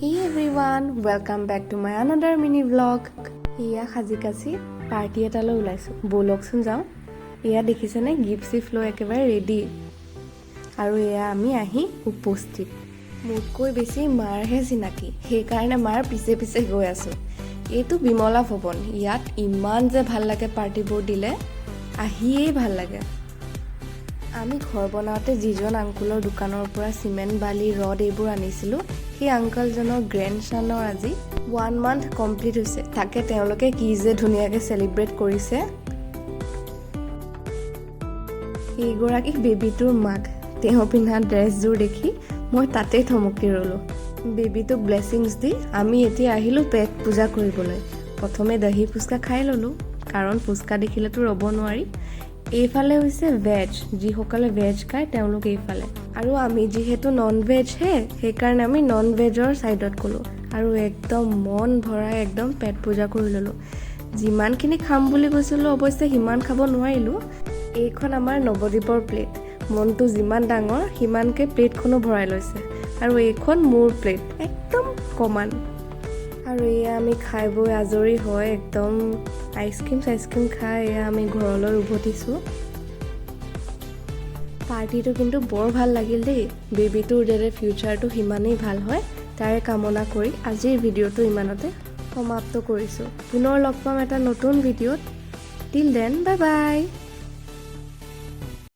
Hey everyone, welcome back to my another mini vlog. Iya khaji kasi party eta lo ulaisu. Boloksun jao. Iya dekhise ne gift shift lo ekebare ready. Aru iya ami ahi upostit. Mutkoi beshi mar he sinaki. He karone mar pise pise goi asu. Etu Bimala Bhavan. Iyat iman je bhal lage party board dile. Ahiye bhal lage. আমি ঘৰ বনাওতে যিজন আঙ্কুলৰ দোকানৰ পৰা cement বালি road এইবোৰ আনিছিলো সেই আঙ্কলজনৰ গ্ৰেণ্ডসনৰ আজি 1 month কমপ্লিট হৈছে তাকে তেওঁলোকে কি যে ধুনিয়াকে সেলিব্ৰেট কৰিছে এই গৰাকী বেবিটোৰ মাক তেওঁ পিন্ধা ড্ৰেছযোৰ দেখি মই তাতেই থমকি ৰলো বেবিটোক ব্লেছিংছ দি আমি এতিয়া আহিলো পেট পূজা কৰিবলৈ প্ৰথমে দহি ফুচকা খাই ললো কাৰণ ফুচকা দেখিলেতো ৰব নোৱাৰি এইফালে হৈছে ভেজ যি সকলে ভেজ খায় তেওঁলোক এইফালে আৰু আমি যেহেতু নন ভেজ হে সেই কাৰণে আমি নন ভেজৰ সাইডত গলো আৰু একদম মন ভৰাই একদম পেট পূজা কৰি ললো যিমানখিনি খাম বুলি কৈছিলো অৱশ্যে হিমান খাব নোৱাৰিলো এইখন আমাৰ নৱদ্বীপৰ প্লেট মনটো যিমান ডাঙৰ হিমানকে প্লেটখনো ভৰাই লৈছে আৰু এইখন মোৰ প্লেট একদম কমান আৰু এয়া আমি খাই বৈ আজৰি হয় একদম আইসক্ৰিম খাই আমি ঘৰলৈ উভতিছো পাৰ্টিটো কিন্তু বৰ ভাল লাগিল দেই বেবিটোৰ দৰে ফিউচাৰটো হিমানেই ভাল হয় তাৰে কামনা কৰি আজিৰ ভিডিঅ'টো ইমানতে সমাপ্ত কৰিছো পুনৰ লগ পাম এটা নতুন ভিডিঅ'ত টিল দেন বাই বাই